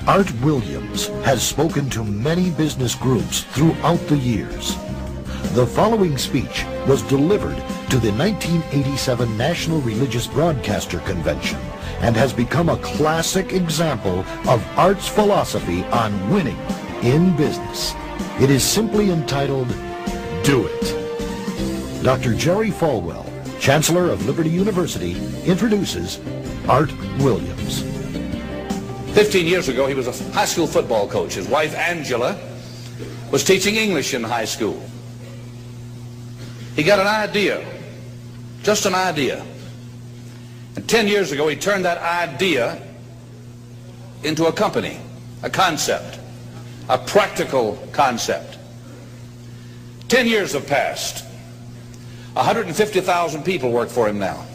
Art Williams has spoken to many business groups throughout the years. The following speech was delivered to the 1987 National Religious Broadcaster Convention and has become a classic example of Art's philosophy on winning in business. It is simply entitled, Do It. Dr. Jerry Falwell, Chancellor of Liberty University, introduces Art Williams. 15 years ago, he was a high school football coach. His wife, Angela, was teaching English in high school. He got an idea, just an idea. And 10 years ago, he turned that idea into a company, a concept, a practical concept. 10 years have passed. 150,000 people work for him now.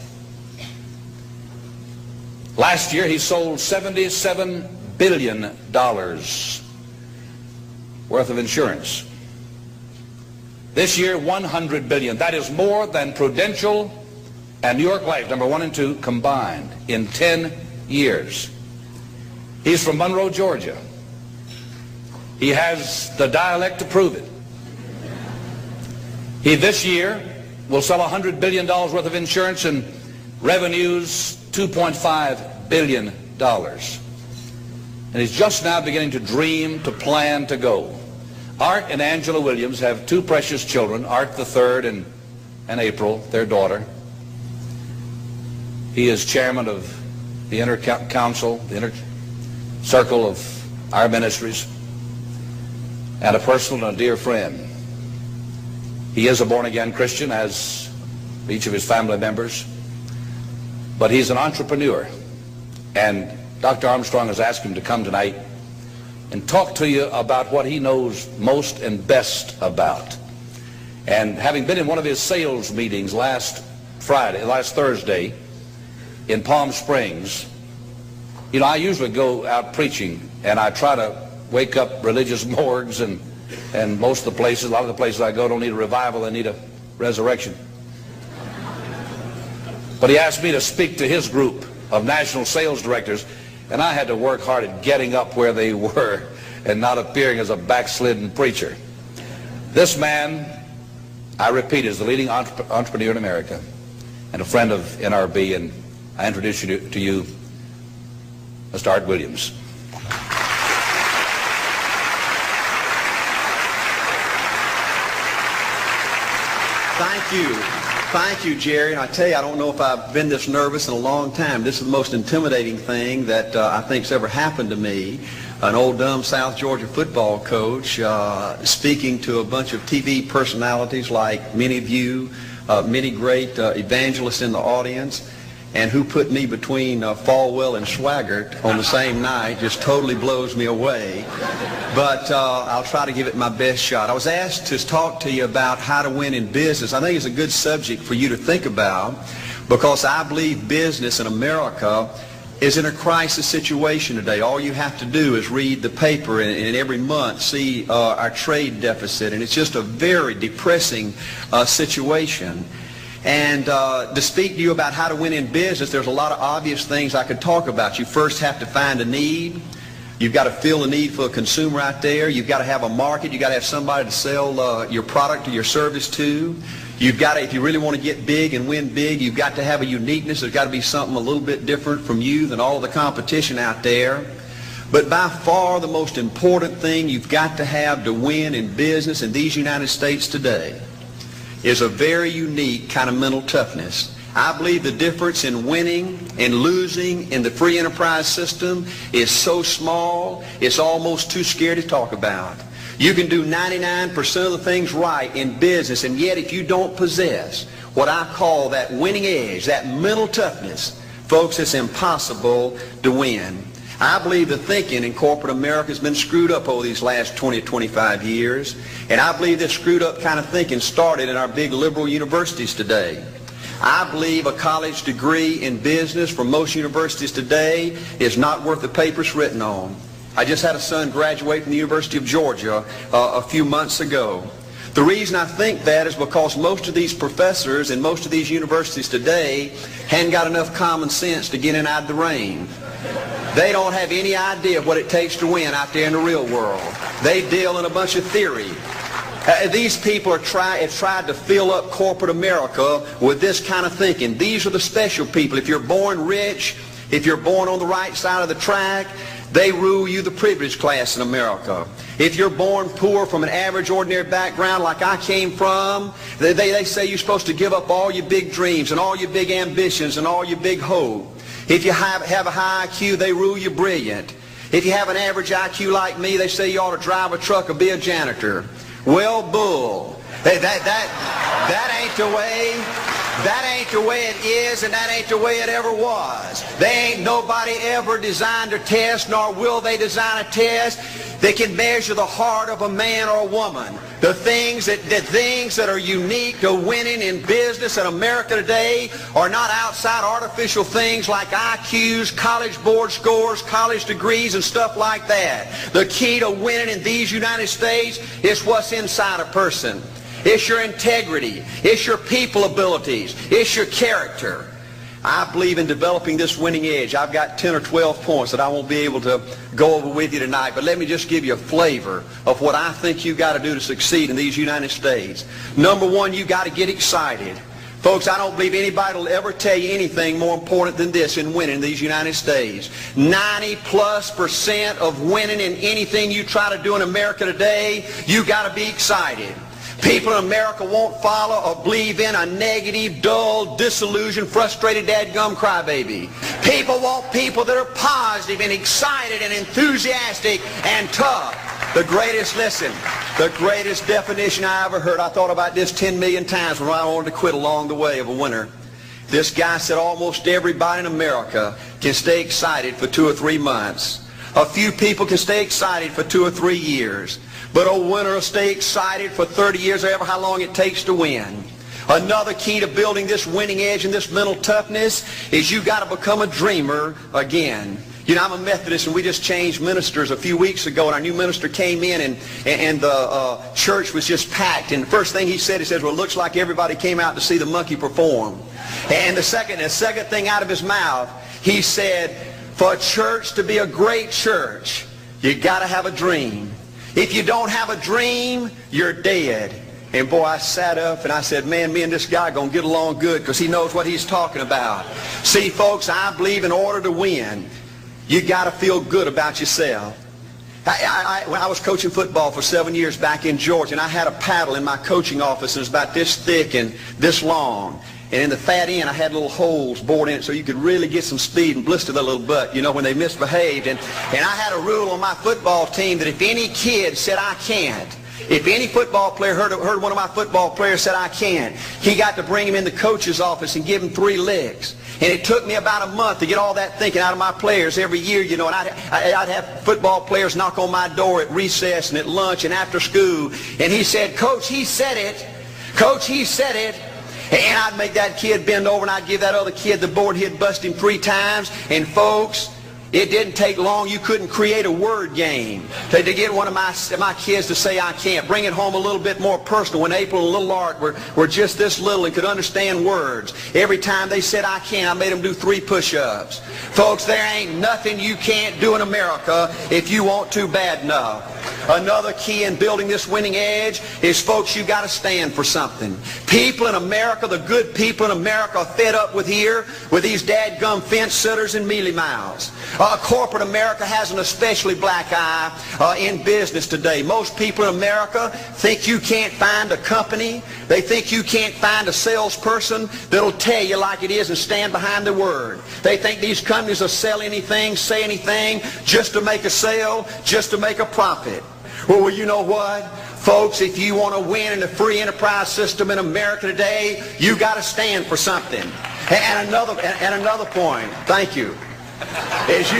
Last year, he sold $77 billion worth of insurance. This year, $100 billion. That is more than Prudential and New York Life, number 1 and 2, combined in 10 years. He's from Monroe, Georgia. He has the dialect to prove it. He this year will sell $100 billion worth of insurance and revenues $2.5 billion. And he's just now beginning to dream, to plan, to go. Art and Angela Williams have 2 precious children, Art the third and April, their daughter. He is chairman of the inner council, the inner circle of our ministries, and a personal and a dear friend. He is a born-again Christian, as each of his family members, but he's an entrepreneur. And Dr. Armstrong has asked him to come tonight and talk to you about what he knows most and best about. And having been in one of his sales meetings last Thursday in Palm Springs, you know, I usually go out preaching and I try to wake up religious morgues, and most of the places, a lot of the places I go don't need a revival, they need a resurrection. But he asked me to speak to his group of national sales directors, and I had to work hard at getting up where they were and not appearing as a backslidden preacher. This man, I repeat, is the leading entrepreneur in America and a friend of NRB, and I introduce you to you, Mr. Art Williams. Thank you. Thank you, Jerry. And I tell you, I don't know if I've been this nervous in a long time. This is the most intimidating thing that I think's ever happened to me. An old dumb South Georgia football coach speaking to a bunch of TV personalities like many of you, many great evangelists in the audience, and who put me between Falwell and Swaggart on the same night just totally blows me away. But I'll try to give it my best shot. I was asked to talk to you about how to win in business. I think it's a good subject for you to think about, because I believe business in America is in a crisis situation today. All you have to do is read the paper and every month see our trade deficit, and it's just a very depressing situation. And to speak to you about how to win in business, there's a lot of obvious things I could talk about. You first have to find a need. You've got to fill the need for a consumer out there. You've got to have a market. You've got to have somebody to sell your product or your service to. You've got to, if you really want to get big and win big, you've got to have a uniqueness. There's got to be something a little bit different from you than all the competition out there. But by far the most important thing you've got to have to win in business in these United States today is a very unique kind of mental toughness. I believe the difference in winning and losing in the free enterprise system is so small, it's almost too scary to talk about. You can do 99% of the things right in business, and yet if you don't possess what I call that winning edge, that mental toughness, folks, it's impossible to win. I believe the thinking in corporate America has been screwed up over these last 20 or 25 years, and I believe this screwed up kind of thinking started in our big liberal universities today. I believe a college degree in business from most universities today is not worth the paper it's written on. I just had a son graduate from the University of Georgia a few months ago. The reason I think that is because most of these professors in most of these universities today hadn't got enough common sense to get in out of the rain. They don't have any idea what it takes to win out there in the real world. They deal in a bunch of theory. These people have tried to fill up corporate America with this kind of thinking. These are the special people. If you're born rich, if you're born on the right side of the track, they rule you, the privileged class in America. If you're born poor from an average, ordinary background like I came from, they say you're supposed to give up all your big dreams and all your big ambitions and all your big hope. If you have a high IQ, they rule you brilliant. If you have an average IQ like me, they say you ought to drive a truck or be a janitor. Well, bull. That ain't the way. That ain't the way it is, and that ain't the way it ever was. They ain't nobody ever designed a test, nor will they design a test that can measure the heart of a man or a woman. The things that are unique to winning in business in America today are not outside artificial things like IQs, college board scores, college degrees, and stuff like that. The key to winning in these United States is what's inside a person. It's your integrity. It's your people abilities. It's your character. I believe in developing this winning edge. I've got 10 or 12 points that I won't be able to go over with you tonight, but let me just give you a flavor of what I think you've got to do to succeed in these United States. Number one, you've got to get excited. Folks, I don't believe anybody will ever tell you anything more important than this in winning in these United States. 90+% of winning in anything you try to do in America today, you've got to be excited. People in America won't follow or believe in a negative, dull, disillusioned, frustrated, dadgum crybaby. People want people that are positive and excited and enthusiastic and tough. The greatest definition I ever heard, I thought about this 10 million times when I wanted to quit along the way of a winner. This guy said almost everybody in America can stay excited for 2 or 3 months. A few people can stay excited for 2 or 3 years. But a winner will stay excited for 30 years or ever how long it takes to win. Another key to building this winning edge and this mental toughness is you got to become a dreamer again. You know, I'm a Methodist, and we just changed ministers a few weeks ago, and our new minister came in, and the church was just packed. And the first thing he said, well, it looks like everybody came out to see the monkey perform. And the second thing out of his mouth, he said, for a church to be a great church, you got to have a dream. If you don't have a dream, you're dead. And boy, I sat up and I said, man, me and this guy are going to get along good because he knows what he's talking about. See, folks, I believe in order to win, you got to feel good about yourself. When I was coaching football for 7 years back in Georgia, and I had a paddle in my coaching office that was about this thick and this long. And in the fat end, I had little holes bored in it so you could really get some speed and blister their little butt, you know, when they misbehaved. And I had a rule on my football team that if any kid said, I can't, if any football player heard one of my football players said, I can't, he got to bring him in the coach's office and give him 3 licks. And it took me about a month to get all that thinking out of my players every year, you know, and I'd have football players knock on my door at recess and at lunch and after school. And he said, Coach, he said it. Coach, he said it. And I'd make that kid bend over and I'd give that other kid the board. He'd bust him 3 times. And folks, it didn't take long. You couldn't create a word game to get one of my kids to say I can't. Bring it home a little bit more personal. When April and little Art were just this little and could understand words, every time they said I can't, I made them do 3 push-ups. Folks, there ain't nothing you can't do in America if you want to bad enough. Another key in building this winning edge is, folks, you got to stand for something. People in America, the good people in America, are fed up with these dadgum fence sitters and mealy mouths. Corporate America has an especially black eye in business today. Most people in America think you can't find a company. They think you can't find a salesperson that'll tell you like it is and stand behind the word. They think these companies will sell anything, say anything, just to make a sale, just to make a profit. Well, you know what? Folks, if you want to win in the free enterprise system in America today, you got to stand for something. And another point, thank you, is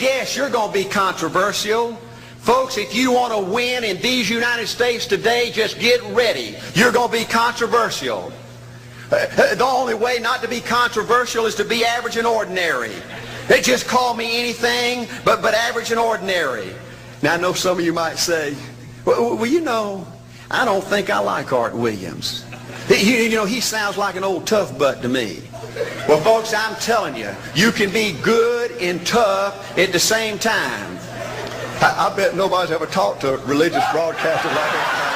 yes, you're going to be controversial. Folks, if you want to win in these United States today, just get ready. You're going to be controversial. The only way not to be controversial is to be average and ordinary. They just call me anything but average and ordinary. Now, I know some of you might say, well, you know, I don't think I like Art Williams. You know, he sounds like an old tough butt to me. Well, folks, I'm telling you, you can be good and tough at the same time. I bet nobody's ever talked to religious broadcasters like that.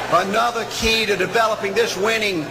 Another key to developing this winning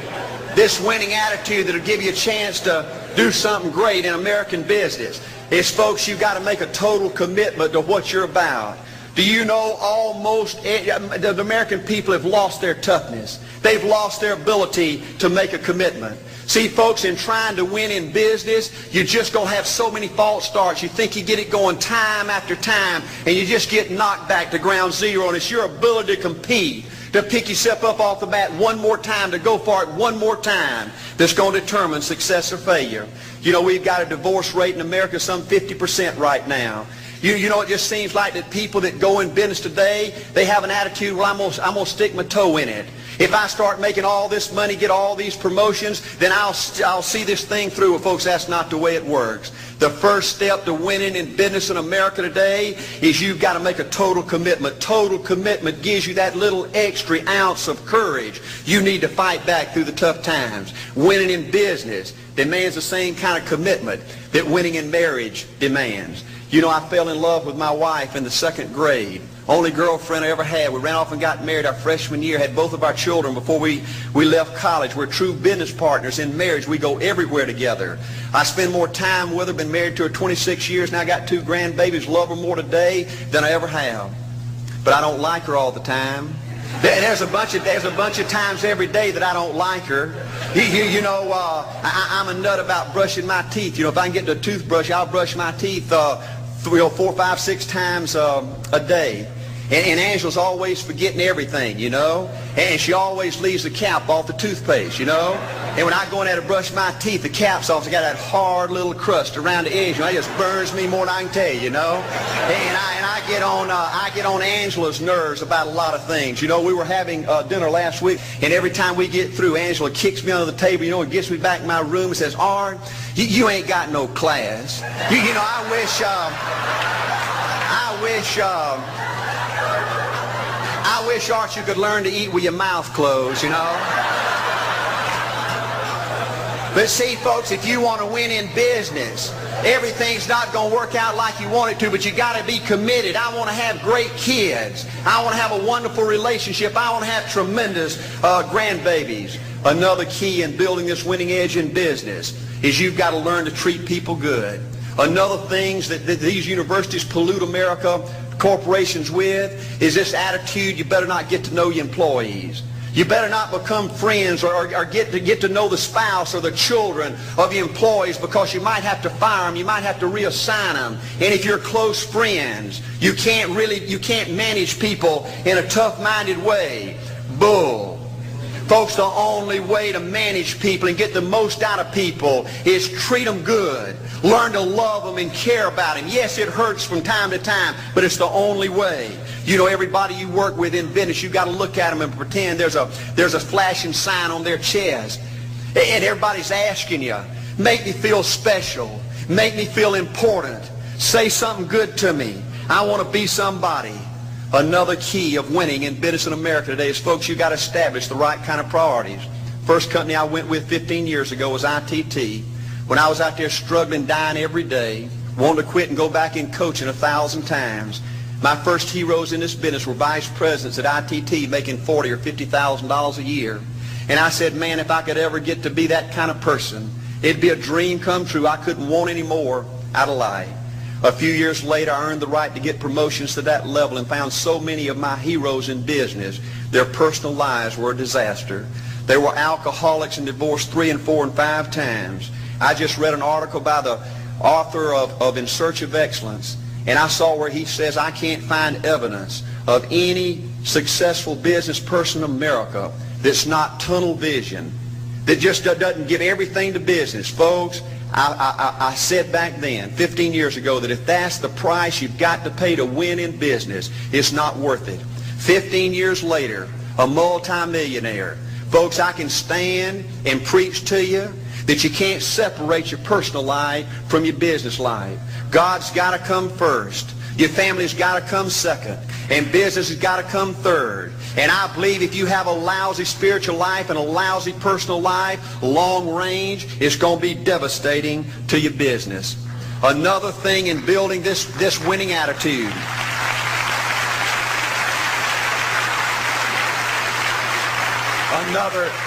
attitude that'll give you a chance to do something great in American business is, folks, you've got to make a total commitment to what you're about. Do you know the American people have lost their toughness? They've lost their ability to make a commitment. See, folks, in trying to win in business, you're just going to have so many false starts. You think you get it going time after time, and you just get knocked back to ground zero, and it's your ability to compete, to pick yourself up off the bat one more time, to go for it one more time, that's going to determine success or failure. You know, we've got a divorce rate in America some 50% right now. You know, it just seems like that people that go in business today, they have an attitude, well, I'm going to stick my toe in it. If I start making all this money, get all these promotions, then I'll see this thing through. Well, folks, that's not the way it works. The first step to winning in business in America today is you've got to make a total commitment. Total commitment gives you that little extra ounce of courage you need to fight back through the tough times. Winning in business demands the same kind of commitment that winning in marriage demands. You know, I fell in love with my wife in the 2nd grade. Only girlfriend I ever had. We ran off and got married our freshman year, had both of our children before we left college. We're true business partners in marriage. We go everywhere together. I spend more time with her, been married to her 26 years, now I got 2 grandbabies, love her more today than I ever have. But I don't like her all the time. There's a bunch of times every day that I don't like her. You know, I'm a nut about brushing my teeth. You know, if I can get the toothbrush, I'll brush my teeth 4, 5, 6 times a day. And Angela's always forgetting everything, you know. And she always leaves the cap off the toothpaste, you know. And when I go in there to brush my teeth, the cap's off. It's got that hard little crust around the edge. You know, it just burns me more than I can tell you, you know. And I get on Angela's nerves about a lot of things. You know, we were having dinner last week, and every time we get through, Angela kicks me under the table, you know, and gets me back in my room and says, "Art, you ain't got no class." You know, I wish, Art, you could learn to eat with your mouth closed, you know. But see, folks, if you want to win in business, everything's not going to work out like you want it to, but you got to be committed. I want to have great kids. I want to have a wonderful relationship. I want to have tremendous grandbabies. Another key in building this winning edge in business is you've got to learn to treat people good. Another thing that these universities pollute America, corporations with, is this attitude, you better not get to know your employees. You better not become friends or get to know the spouse or the children of your employees, because you might have to fire them, you might have to reassign them. And if you're close friends, you can't manage people in a tough-minded way. Bull. Folks, the only way to manage people and get the most out of people is treat them good. Learn to love them and care about them. Yes, it hurts from time to time, but it's the only way. You know, everybody you work with in business, you got to look at them and pretend there's a flashing sign on their chest. And everybody's asking you, make me feel special. Make me feel important. Say something good to me. I want to be somebody. Another key of winning in business in America today is, folks, you've got to establish the right kind of priorities. First company I went with 15 years ago was ITT. When I was out there struggling, dying every day, wanting to quit and go back in coaching 1,000 times, my first heroes in this business were vice presidents at ITT making $40,000 or $50,000 a year. And I said, man, if I could ever get to be that kind of person, it'd be a dream come true. I couldn't want any more out of life. A few years later, I earned the right to get promotions to that level and found so many of my heroes in business, their personal lives were a disaster. They were alcoholics and divorced 3 and 4 and 5 times. I just read an article by the author of In Search of Excellence, and I saw where he says, I can't find evidence of any successful business person in America that's not tunnel vision, that just doesn't give everything to business. Folks, I said back then, 15 years ago, that if that's the price you've got to pay to win in business, it's not worth it. 15 years later, a multimillionaire. Folks, I can stand and preach to you that you can't separate your personal life from your business life. God's got to come first. Your family's got to come second. And business has got to come third. And I believe if you have a lousy spiritual life and a lousy personal life, long range, it's going to be devastating to your business. Another thing in building this winning attitude.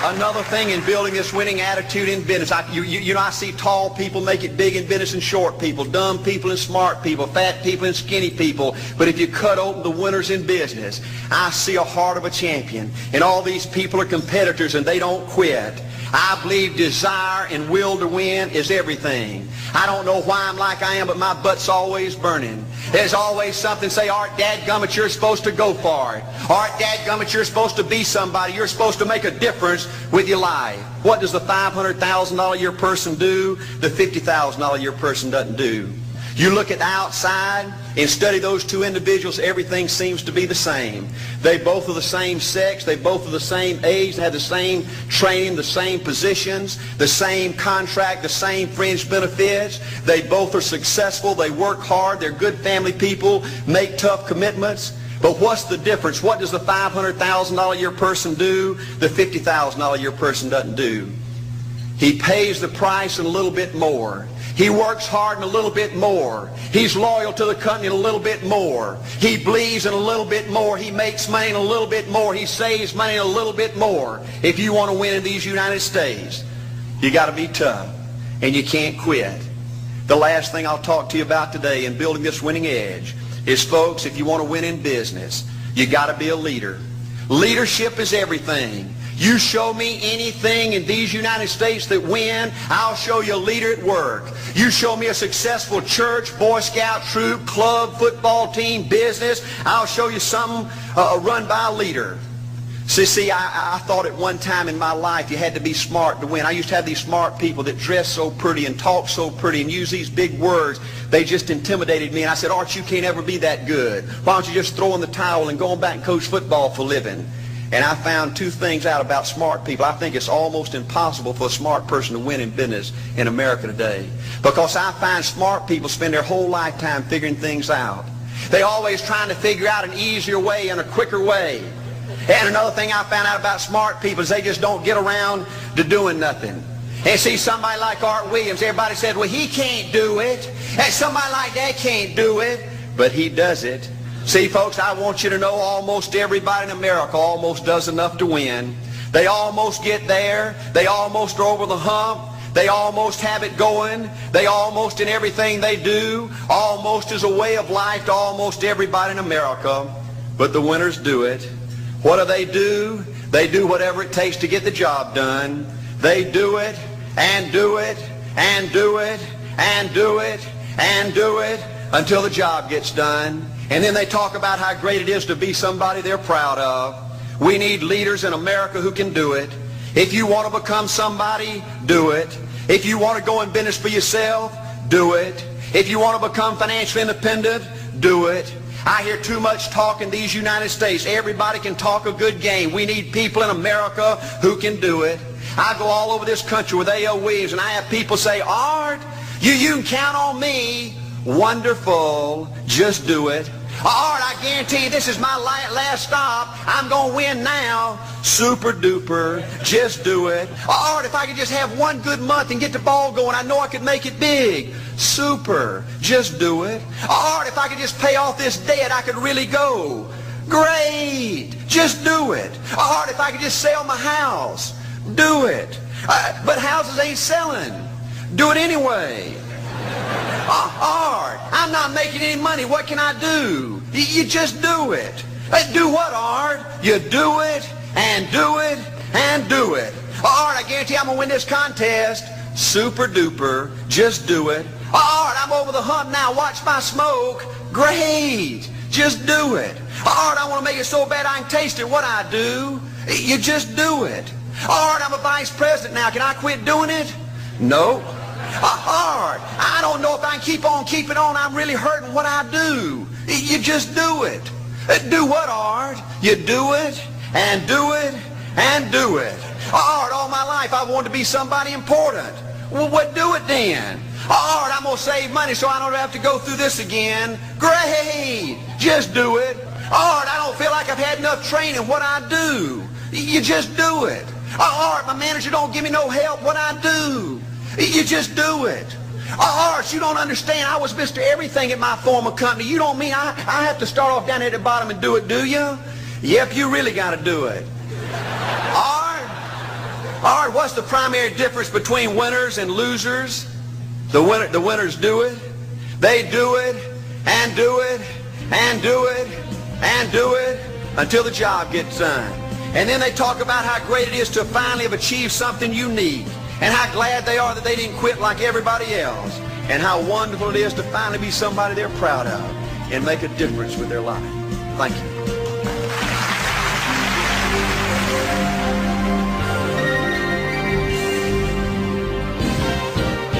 Another thing in building this winning attitude in business. I see tall people make it big in business and short people, dumb people and smart people, fat people and skinny people. But if you cut open the winners in business, I see a heart of a champion. And all these people are competitors and they don't quit. I believe desire and will to win is everything. I don't know why I'm like I am, but my butt's always burning. There's always something say, Art, dadgummit, you're supposed to go for it. Art, dadgummit, you're supposed to be somebody. You're supposed to make a difference with your life. What does the $500,000 a year person do? The $50,000 a year person doesn't do. You look at the outside and study those two individuals, everything seems to be the same. They both are the same sex, they both are the same age, they have the same training, the same positions, the same contract, the same fringe benefits. They both are successful, they work hard, they're good family people, make tough commitments. But what's the difference? What does the $500,000 a year person do? The $50,000 a year person doesn't do. He pays the price and a little bit more. He works hard and a little bit more. He's loyal to the company and a little bit more. He believes in a little bit more. He makes money and a little bit more. He saves money and a little bit more. If you want to win in these United States, you got to be tough and you can't quit. The last thing I'll talk to you about today in building this winning edge is, folks, if you want to win in business, you got to be a leader. Leadership is everything. You show me anything in these United States that win, I'll show you a leader at work. You show me a successful church, Boy Scout troop, club, football team, business, I'll show you something run by a leader. See, I thought at one time in my life you had to be smart to win. I used to have these smart people that dress so pretty and talk so pretty and use these big words. They just intimidated me. And I said, Art, you can't ever be that good. Why don't you just throw in the towel and go on back and coach football for a living? And I found two things out about smart people. I think it's almost impossible for a smart person to win in business in America today. Because I find smart people spend their whole lifetime figuring things out. They're always trying to figure out an easier way and a quicker way. And another thing I found out about smart people is they just don't get around to doing nothing. And see, somebody like Art Williams, everybody said, well, he can't do it. And somebody like that can't do it. But he does it. See, folks, I want you to know almost everybody in America almost does enough to win. They almost get there. They almost are over the hump. They almost have it going. They almost in everything they do, almost is a way of life to almost everybody in America. But the winners do it. What do? They do whatever it takes to get the job done. They do it and do it and do it and do it and do it until the job gets done. And then they talk about how great it is to be somebody they're proud of. We need leaders in America who can do it. If you want to become somebody, do it. If you want to go in business for yourself, do it. If you want to become financially independent, do it. I hear too much talk in these United States. Everybody can talk a good game. We need people in America who can do it. I go all over this country with A.L. Williams, and I have people say, Art, you can count on me. Wonderful. Just do it. Art, I guarantee you this is my last stop. I'm going to win now. Super duper. Just do it. Art, if I could just have one good month and get the ball going, I know I could make it big. Super. Just do it. Art, if I could just pay off this debt, I could really go. Great. Just do it. Art, if I could just sell my house. Do it. But houses ain't selling. Do it anyway. Art, I'm not making any money. What can I do? You just do it. Do what, Art? You do it and do it and do it. Art, I guarantee I'm going to win this contest. Super duper. Just do it. Art, I'm over the hump now. Watch my smoke. Great. Just do it. Art, I want to make it so bad I can taste it. What I do? You just do it. Art, I'm a vice president now. Can I quit doing it? No. Art, I don't know if I can keep on keeping on. I'm really hurting. What I do? You just do it. Do what, Art? You do it and do it and do it. Art, all my life I wanted to be somebody important. Well, what do it then? Art, I'm going to save money so I don't have to go through this again. Great. Just do it. Art, I don't feel like I've had enough training. What I do? You just do it. Art, my manager don't give me no help. What I do? You just do it. Art, you don't understand. I was Mr. Everything at my former company. You don't mean I have to start off down at the bottom and do it, do you? Yep, you really got to do it. Art, what's the primary difference between winners and losers? The winners do it. They do it and do it and do it and do it until the job gets done. And then they talk about how great it is to finally have achieved something unique, and how glad they are that they didn't quit like everybody else, and how wonderful it is to finally be somebody they're proud of and make a difference with their life. Thank you.